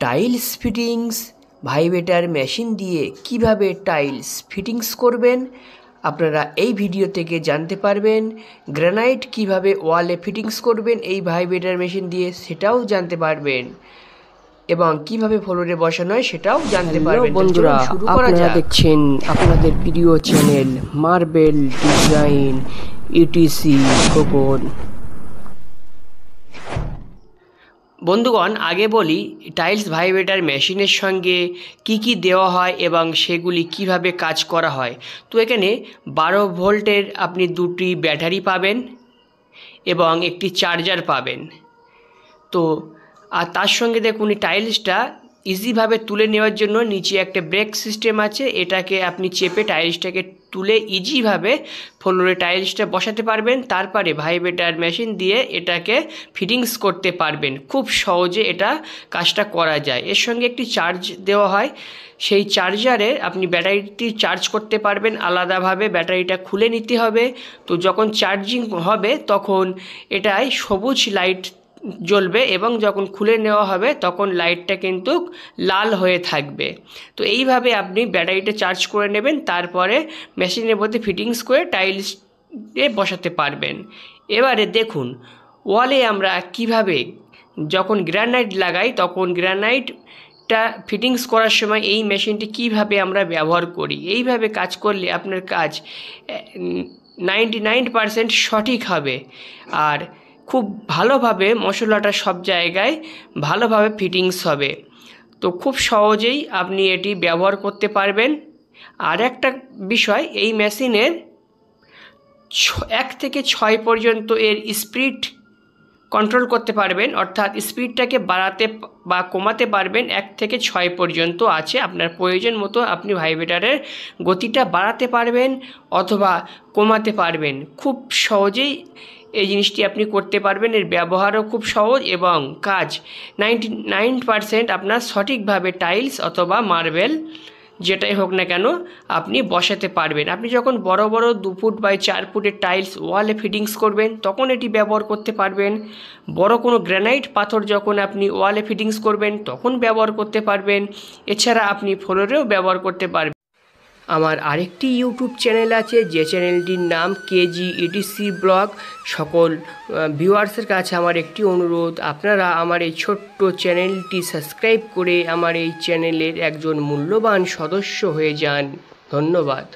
Tiles fittings vibrator machine দিয়ে কিভাবে tiles fittings করবেন আপনারা এই ভিডিও থেকে জানতে পারবেন। গ্রানাইট কিভাবে ওয়ালে ফিটিংস করবেন এই ভাইব্রেটর মেশিন দিয়ে সেটাও জানতে পারবেন এবং কিভাবে ফ্লোরে বসানো হয় সেটাও জানতে পারবেন। বন্ধুরা, আপনারা দেখছেন আপনাদের প্রিয় channel marble design etc Khokon. বন্ধুগণ, আগে বলি টাইলস ভাইব্রেটর মেশিনের সঙ্গে কি দেওয়া হয় এবং সেগুলি কিভাবে কাজ করা হয়। তো এখানে 12 ভোল্টের আপনি দুটি ব্যাটারি পাবেন এবং একটি চার্জার পাবেন। তো আর তার সঙ্গে দেখুন এই টাইলসটা ইজিভাবে তুলে নেওয়ার জন্য নিচে একটা ব্রেক সিস্টেম আছে, এটাকে আপনি চেপে টাইলসটাকে তুলে ইজিভাবে ফ্লোরে টাইলসটা বসাতে পারবেন। তারপরে ভাইব্রেটর মেশিন দিয়ে এটাকে ফিটিংস করতে পারবেন। খুব সহজে এটা কাজটা করা যায়। এর সঙ্গে একটি চার্জ দেওয়া হয়, সেই চার্জারে আপনি ব্যাটারিটি চার্জ করতে পারবেন। আলাদাভাবে ব্যাটারিটা খুলে নিতে হবে। তো যখন চার্জিং হবে তখন এটায় সবুজ লাইট জ্বলবে এবং যখন খুলে নেওয়া হবে তখন লাইটটা কিন্তু লাল হয়ে থাকবে। তো এইভাবে আপনি ব্যাটারিটা চার্জ করে নেবেন, তারপরে মেশিনের মধ্যে ফিটিংস করে টাইলসে বসাতে পারবেন। এবারে দেখুন ওয়ালে আমরা কিভাবে যখন গ্রানাইট লাগাই তখন গ্রানাইটটা ফিটিংস করার সময় এই মেশিনটি কিভাবে আমরা ব্যবহার করি। এইভাবে কাজ করলে আপনার কাজ 99% সঠিক হবে আর খুব ভালোভাবে মশলাটা সব জায়গায় ভালোভাবে ফিটিংস হবে। তো খুব সহজেই আপনি এটি ব্যবহার করতে পারবেন। আর একটা বিষয়, এই মেশিনের 1 থেকে 6 পর্যন্ত এর স্পিড কন্ট্রোল করতে পারবেন, অর্থাৎ স্পিডটাকে বাড়াতে বা কমাতে পারবেন। 1 থেকে 6 পর্যন্ত আছে, আপনার প্রয়োজন মতো আপনি ভাইব্রেটরের গতিটা বাড়াতে পারবেন অথবা কমাতে পারবেন। খুব সহজেই এই জিনিসটি আপনি করতে পারবেন। এর ব্যবহারও খুব সহজ এবং কাজ 99% আপনার সঠিকভাবে টাইলস অথবা মার্বেল যেটাই হোক না কেন আপনি বসাতে পারবেন। আপনি যখন বড় 2 ফুট বাই 4 ফুটের টাইলস ওয়ালে ফিটিংস করবেন তখন এটি ব্যবহার করতে পারবেন। বড় কোনো গ্রানাইট পাথর যখন আপনি ওয়ালে ফিটিংস করবেন তখন ব্যবহার করতে পারবেন। এছাড়া আপনি ফ্লোরেও ব্যবহার করতে পারবেন। আমার আরেকটি ইউটিউব চ্যানেল আছে, যে চ্যানেলটির নাম কেজি ইটিসি ব্লগ। সকল ভিউয়ার্সের কাছে আমার একটি অনুরোধ, আপনারা আমার এই ছোট্ট চ্যানেলটি সাবস্ক্রাইব করে আমার এই চ্যানেলের একজন মূল্যবান সদস্য হয়ে যান। ধন্যবাদ।